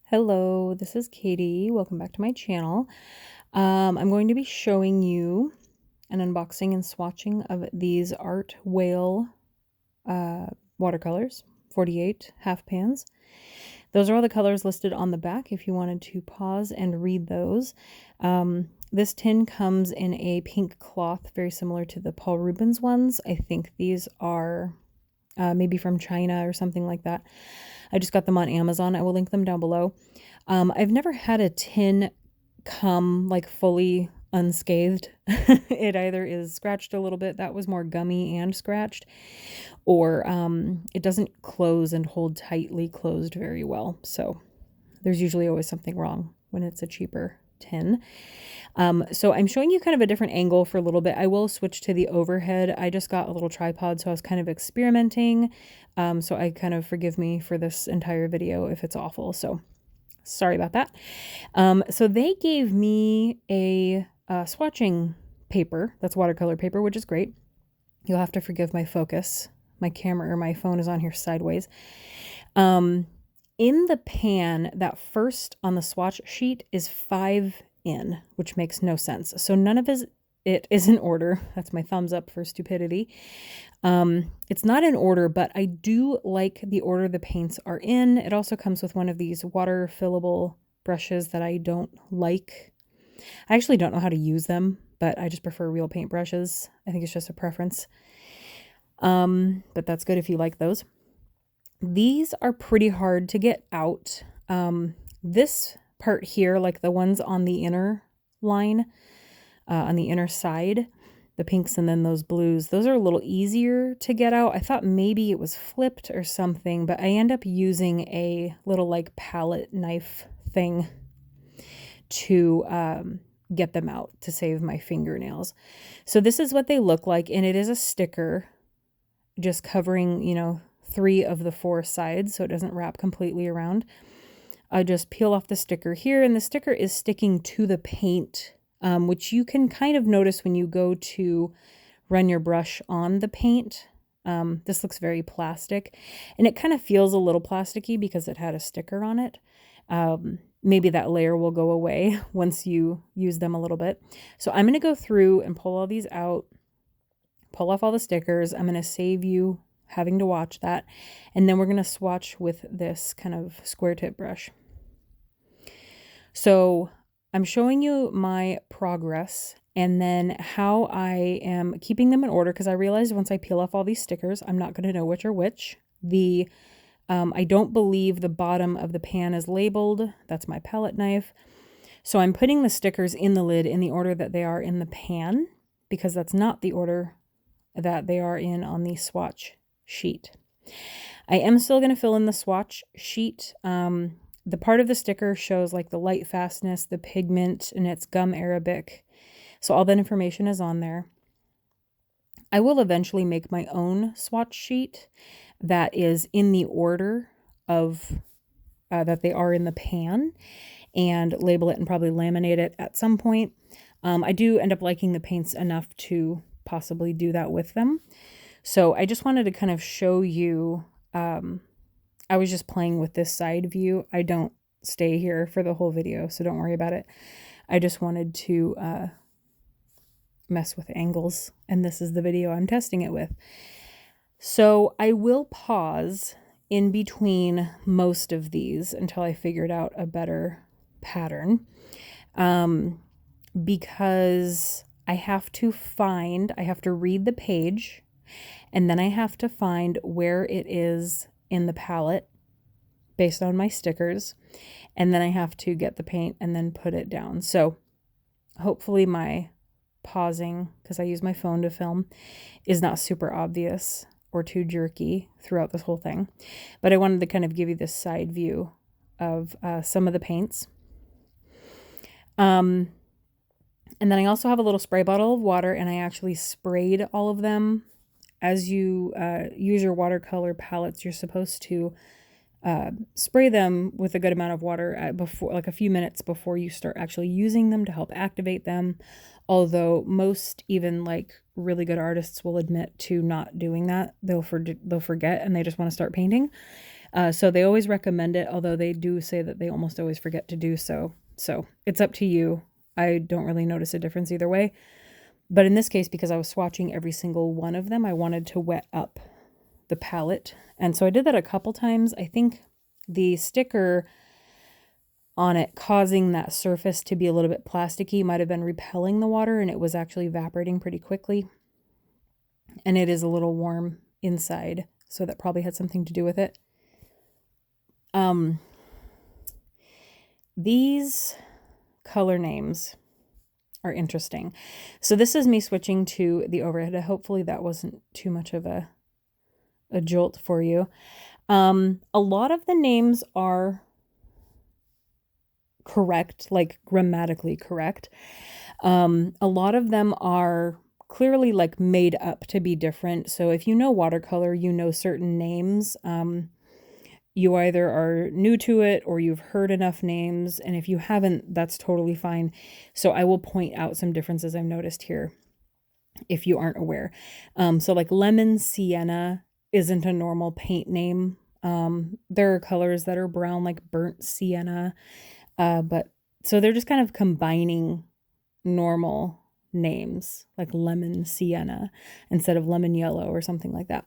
Hello, this is Katie. Welcome back to my channel. I'm going to be showing you an unboxing and swatching of these Art Whale watercolors, 48 half pans. Those are all the colors listed on the back if you wanted to pause and read those. This tin comes in a pink cloth, very similar to the Paul Rubens ones. I think these are maybe from China or something like that. I just got them on Amazon. I will link them down below. I've never had a tin come like fully unscathed. It either is scratched a little bit, that was more gummy and scratched, or it doesn't close and hold tightly closed very well. So there's usually always something wrong when it's a cheaper tin. So I'm showing you kind of a different angle for a little bit. I will switch to the overhead. I just got a little tripod, so I was kind of experimenting. So I kind of forgive me for this entire video if it's awful. So sorry about that. So they gave me a swatching paper. That's watercolor paper, which is great. You'll have to forgive my focus. My camera or my phone is on here sideways. In the pan, that first on the swatch sheet is 5 in, which makes no sense. So none of it is in order. That's my thumbs up for stupidity. It's not in order, but I do like the order the paints are in. It also comes with one of these water fillable brushes that I don't like. I actually don't know how to use them, but I just prefer real paint brushes. I think it's just a preference. But that's good if you like those. These are pretty hard to get out. This part here, like the ones on the inner line, on the inner side, the pinks and then those blues, those are a little easier to get out. I thought maybe it was flipped or something, but I end up using a little like palette knife thing to get them out to save my fingernails. So this is what they look like, and it is a sticker just covering, 3 of the 4 sides so it doesn't wrap completely around. I just peel off the sticker here, and the sticker is sticking to the paint, which you can kind of notice when you go to run your brush on the paint. This looks very plastic, and it kind of feels a little plasticky because it had a sticker on it. Maybe that layer will go away once you use them a little bit. So I'm going to go through and pull all these out, pull off all the stickers. I'm going to save you having to watch that, and then we're going to swatch with this kind of square tip brush. So I'm showing you my progress and then how I am keeping them in order, because I realized once I peel off all these stickers, I'm not going to know which are which. I don't believe the bottom of the pan is labeled. That's my palette knife. So I'm putting the stickers in the lid in the order that they are in the pan, because that's not the order that they are in on the swatch sheet. I am still going to fill in the swatch sheet. The part of the sticker shows like the light fastness, the pigment, and it's gum arabic. So all that information is on there. I will eventually make my own swatch sheet that is in the order of that they are in the pan, and label it and probably laminate it at some point. I do end up liking the paints enough to possibly do that with them. So I just wanted to kind of show you, I was just playing with this side view. I don't stay here for the whole video, so don't worry about it. I just wanted to mess with angles, and this is the video I'm testing it with. So I will pause in between most of these until I figured out a better pattern, because I have to read the page, and then I have to find where it is in the palette based on my stickers, and then I have to get the paint and then put it down. So hopefully my pausing, because I use my phone to film, is not super obvious or too jerky throughout this whole thing. But I wanted to kind of give you this side view of some of the paints. And then I also have a little spray bottle of water, and I actually sprayed all of them. As you use your watercolor palettes, you're supposed to spray them with a good amount of water before, like a few minutes before you start actually using them to help activate them. Although most, even like really good artists, will admit to not doing that. They'll forget and they just want to start painting. So they always recommend it, although they do say that they almost always forget to do so. So it's up to you. I don't really notice a difference either way. But in this case, because I was swatching every single one of them, I wanted to wet up the palette. And so I did that a couple times. I think the sticker on it causing that surface to be a little bit plasticky might have been repelling the water, and it was actually evaporating pretty quickly. And it is a little warm inside, so that probably had something to do with it. These color names are interesting. So this is me switching to the overhead. Hopefully that wasn't too much of a jolt for you. A lot of the names are correct, like grammatically correct. A lot of them are clearly like made up to be different. So if you know watercolor, you know certain names. You either are new to it or you've heard enough names. And if you haven't, that's totally fine. So I will point out some differences I've noticed here if you aren't aware. So like lemon sienna isn't a normal paint name. There are colors that are brown, like burnt sienna. But so they're just kind of combining normal names like lemon sienna instead of lemon yellow or something like that.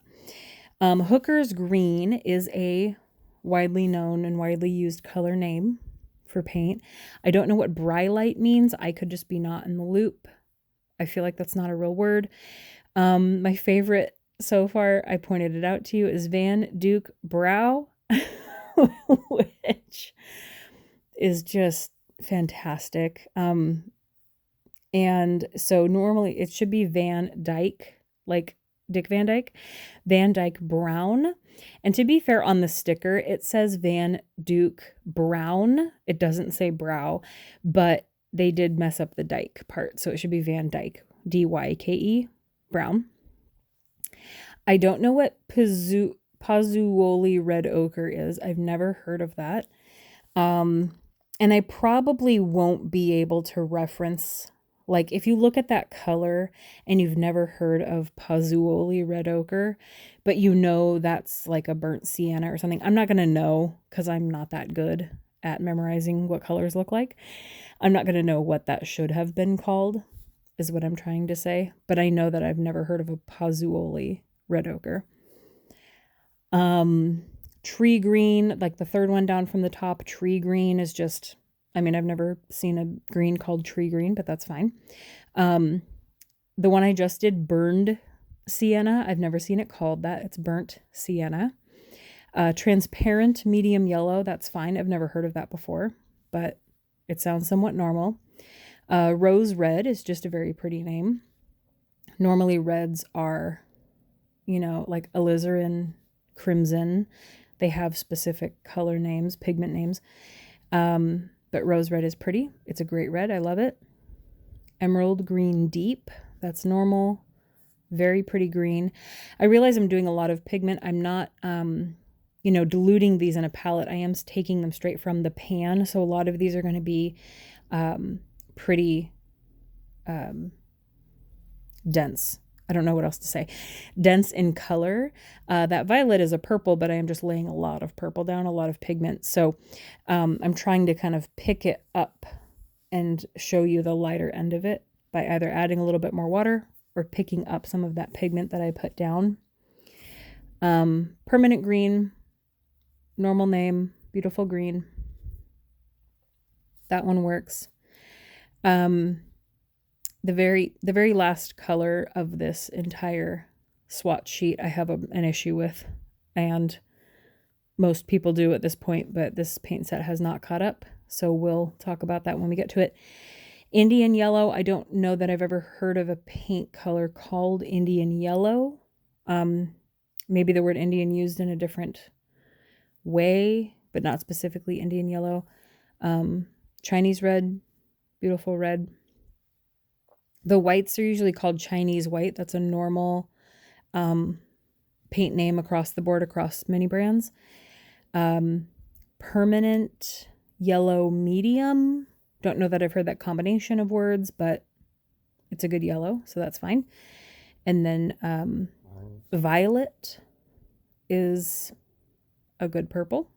Hooker's green is a widely known and widely used color name for paint. I don't know what brylite means. I could just be not in the loop. I feel like that's not a real word. My favorite so far, I pointed it out to you, is Van Dyke Brow, which is just fantastic. And so normally it should be Van Dyke, like Dick Van Dyke, Van Dyke Brown. And to be fair, on the sticker, it says Van Dyke Brown. It doesn't say brow, but they did mess up the Dyke part. So it should be Van Dyke, D-Y-K-E, Brown. I don't know what Pozzuoli red ochre is. I've never heard of that. And I probably won't be able to reference, like if you look at that color and you've never heard of Pozzuoli red ochre, but you know that's like a burnt sienna or something, I'm not going to know because I'm not that good at memorizing what colors look like. I'm not going to know what that should have been called, is what I'm trying to say. But I know that I've never heard of a Pozzuoli red ochre. Tree green, like the third one down from the top, tree green is just, I mean, I've never seen a green called tree green, but that's fine. The one I just did, burned sienna, I've never seen it called that. It's burnt sienna. Transparent medium yellow, that's fine. I've never heard of that before, but it sounds somewhat normal. Rose red is just a very pretty name. Normally reds are, you know, like alizarin, crimson. They have specific color names, pigment names. But rose red is pretty. It's a great red. I love it. Emerald green deep. That's normal. Very pretty green. I realize I'm doing a lot of pigment. I'm not, you know, diluting these in a palette. I am taking them straight from the pan. So a lot of these are going to be pretty dense. I don't know what else to say. Dense in color. That violet is a purple, but I am just laying a lot of purple down, a lot of pigment. So I'm trying to kind of pick it up and show you the lighter end of it by either adding a little bit more water or picking up some of that pigment that I put down. Permanent green, normal name, beautiful green. That one works. The very last color of this entire swatch sheet I have an issue with, and most people do at this point, but this paint set has not caught up, so we'll talk about that when we get to it. Indian yellow, I don't know that I've ever heard of a paint color called Indian yellow. Maybe the word Indian used in a different way, but not specifically Indian yellow. Chinese red, beautiful red. The whites are usually called Chinese white. That's a normal paint name across the board, across many brands. Permanent yellow medium. Don't know that I've heard that combination of words, but it's a good yellow, so that's fine. And then violet is a good purple.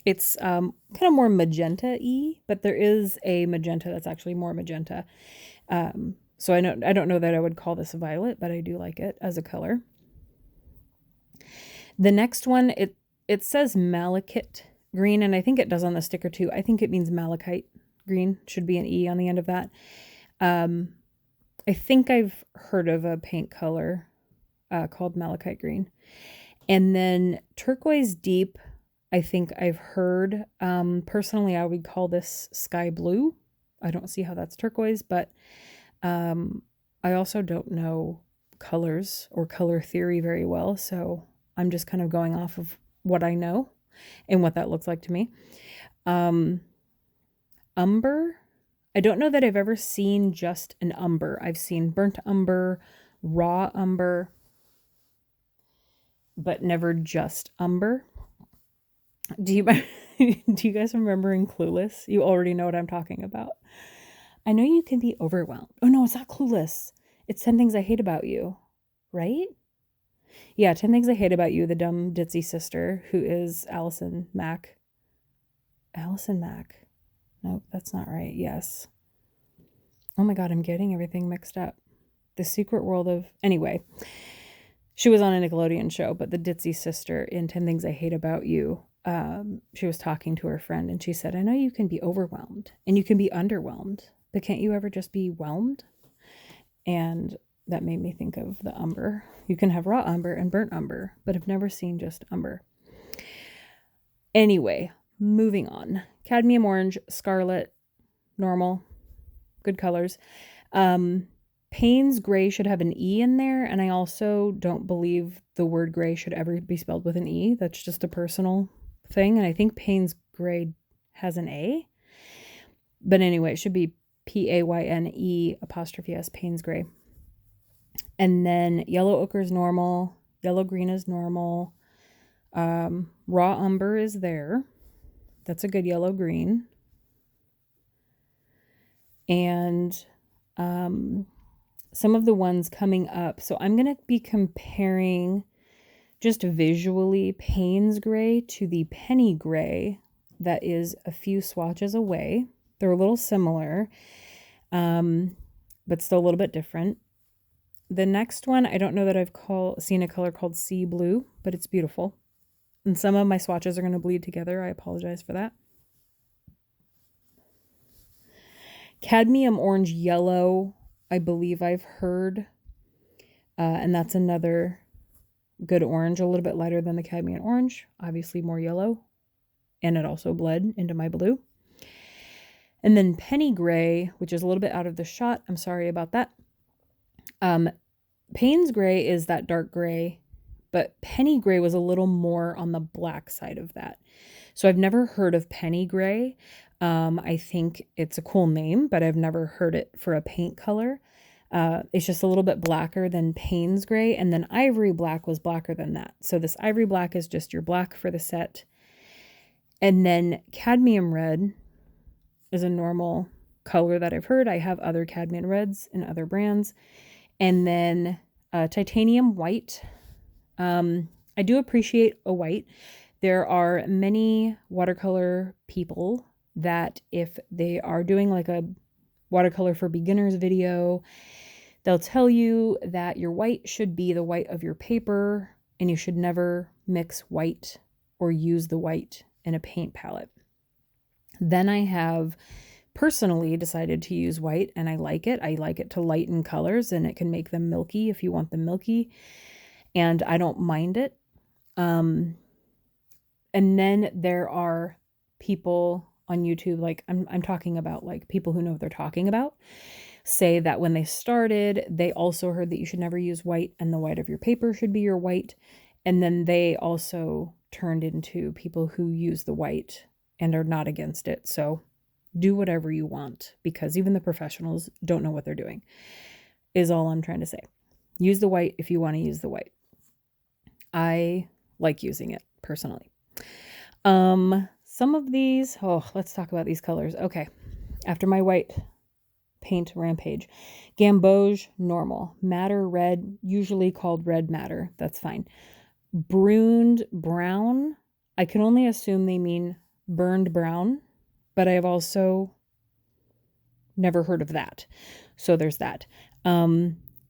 It's kind of more magenta-y, but there is a magenta that's actually more magenta. So I don't know that I would call this violet, but I do like it as a color. The next one, it says malachite green, and I think it does on the sticker too. I think it means malachite green. Should be an E on the end of that. I think I've heard of a paint color called malachite green. And then turquoise deep, I think I've heard. Personally, I would call this sky blue. I don't see how that's turquoise, but I also don't know colors or color theory very well, so I'm just kind of going off of what I know and what that looks like to me. Umber. I don't know that I've ever seen just an umber. I've seen burnt umber, raw umber, but never just umber. Do you guys remember in Clueless? You already know what I'm talking about. I know you can be overwhelmed. Oh no, it's not Clueless. It's 10 Things I Hate About You, right? Yeah, 10 Things I Hate About You, the dumb ditzy sister who is Allison Mack. Allison Mack. Nope, that's not right. Yes. Oh my God, I'm getting everything mixed up. The Secret World of... Anyway, she was on a Nickelodeon show, but the ditzy sister in 10 Things I Hate About You, she was talking to her friend and she said, I know you can be overwhelmed and you can be underwhelmed, but can't you ever just be whelmed? And that made me think of the umber. You can have raw umber and burnt umber, but I've never seen just umber. Anyway, moving on. Cadmium orange, scarlet, normal, good colors. Payne's gray should have an E in there, and I also don't believe the word gray should ever be spelled with an E. That's just a personal thing, and I think Payne's gray has an A. But anyway, it should be Payne apostrophe S, Payne's gray. And then yellow ochre is normal, yellow green is normal, raw umber is there. That's a good yellow green. And some of the ones coming up. So I'm going to be comparing just visually Payne's gray to the penny gray that is a few swatches away. They're a little similar, but still a little bit different. The next one, I don't know that I've seen a color called sea blue, but it's beautiful. And some of my swatches are going to bleed together. I apologize for that. Cadmium orange yellow, I believe I've heard. And that's another good orange, a little bit lighter than the cadmium orange, obviously more yellow. And it also bled into my blue. And then penny gray, which is a little bit out of the shot. I'm sorry about that. Payne's gray is that dark gray, but penny gray was a little more on the black side of that. So I've never heard of penny gray. I think it's a cool name, but I've never heard it for a paint color. It's just a little bit blacker than Payne's gray, and then ivory black was blacker than that. So this ivory black is just your black for the set. And then cadmium red is a normal color that I've heard. I have other cadmium reds in other brands. And then titanium white. I do appreciate a white. There are many watercolor people that if they are doing like a watercolor for beginners video, they'll tell you that your white should be the white of your paper and you should never mix white or use the white in a paint palette. Then I have personally decided to use white and I like it. I like it to lighten colors and it can make them milky if you want them milky. And I don't mind it. And then there are people on YouTube, like I'm talking about like people who know what they're talking about, say that when they started, they also heard that you should never use white and the white of your paper should be your white. And then they also turned into people who use the white and are not against it. So do whatever you want because even the professionals don't know what they're doing, is all I'm trying to say. Use the white if you want to use the white. I like using it personally. Some of these, let's talk about these colors. Okay. After my white paint rampage, Gamboge, normal, madder red, usually called red madder. That's fine. Bruned brown. I can only assume they mean burned brown, but I have also never heard of that. So there's that.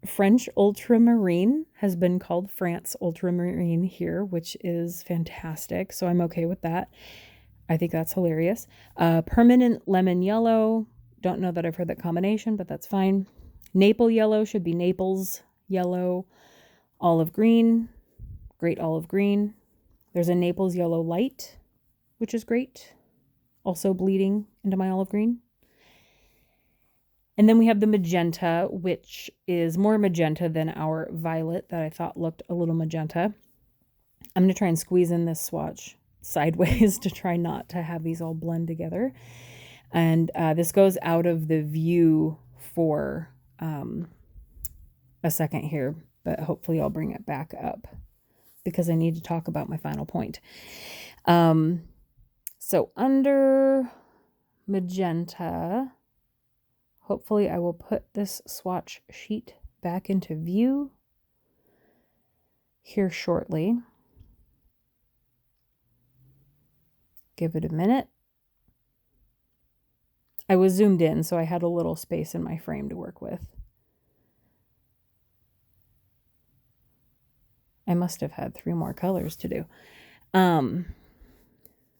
French ultramarine has been called France ultramarine here, which is fantastic. So I'm okay with that. I think that's hilarious. Permanent lemon yellow. Don't know that I've heard that combination, but that's fine. Maple yellow should be Naples yellow. Olive green. Great olive green. There's a Naples yellow light, which is great. Also bleeding into my olive green. And then we have the magenta, which is more magenta than our violet that I thought looked a little magenta. I'm going to try and squeeze in this swatch sideways to try not to have these all blend together. And this goes out of the view for a second here, but hopefully I'll bring it back up because I need to talk about my final point. So under magenta, hopefully I will put this swatch sheet back into view here shortly. Give it a minute. I was zoomed in, so I had a little space in my frame to work with. I must have had 3 more colors to do.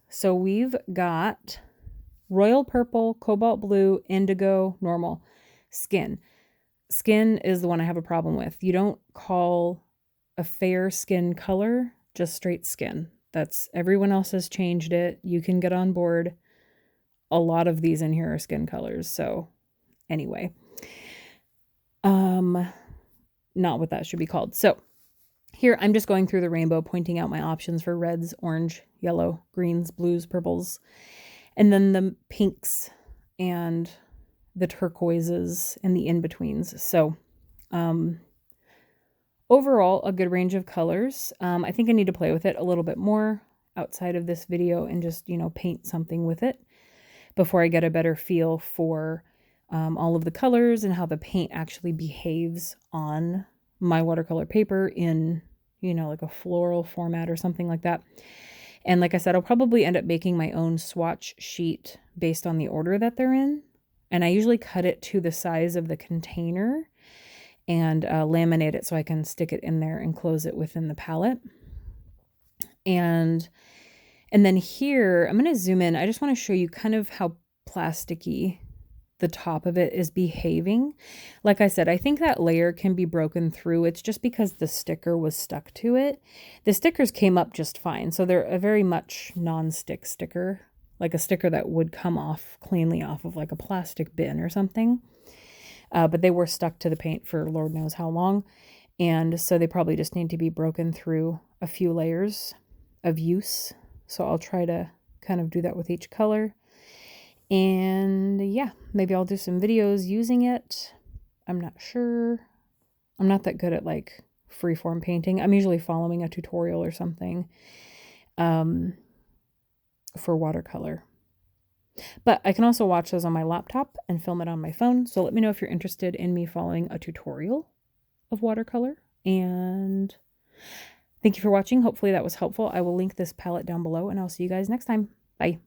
So we've got royal purple, cobalt blue, indigo, normal, skin. Skin is the one I have a problem with. You don't call a fair skin color just straight skin. That's everyone else has changed it. You can get on board. A lot of these in here are skin colors. So anyway, not what that should be called. So here I'm just going through the rainbow, pointing out my options for reds, orange, yellow, greens, blues, purples, and then the pinks and the turquoises and the in-betweens. So overall, a good range of colors. I think I need to play with it a little bit more outside of this video and just, paint something with it before I get a better feel for all of the colors and how the paint actually behaves on my watercolor paper in, like a floral format or something like that. And like I said, I'll probably end up making my own swatch sheet based on the order that they're in. And I usually cut it to the size of the container and laminate it so I can stick it in there and close it within the palette. And then here, I'm going to zoom in. I just want to show you kind of how plasticky the top of it is behaving. Like I said, I think that layer can be broken through. It's just because the sticker was stuck to it. The stickers came up just fine. So they're a very much non-stick sticker, like a sticker that would come off cleanly off of like a plastic bin or something. But they were stuck to the paint for Lord knows how long. And so they probably just need to be broken through a few layers of use. So I'll try to kind of do that with each color. And yeah, maybe I'll do some videos using it. I'm not sure. I'm not that good at like freeform painting. I'm usually following a tutorial or something for watercolor. But I can also watch those on my laptop and film it on my phone. So let me know if you're interested in me following a tutorial of watercolor. And thank you for watching. Hopefully that was helpful. I will link this palette down below and I'll see you guys next time. Bye.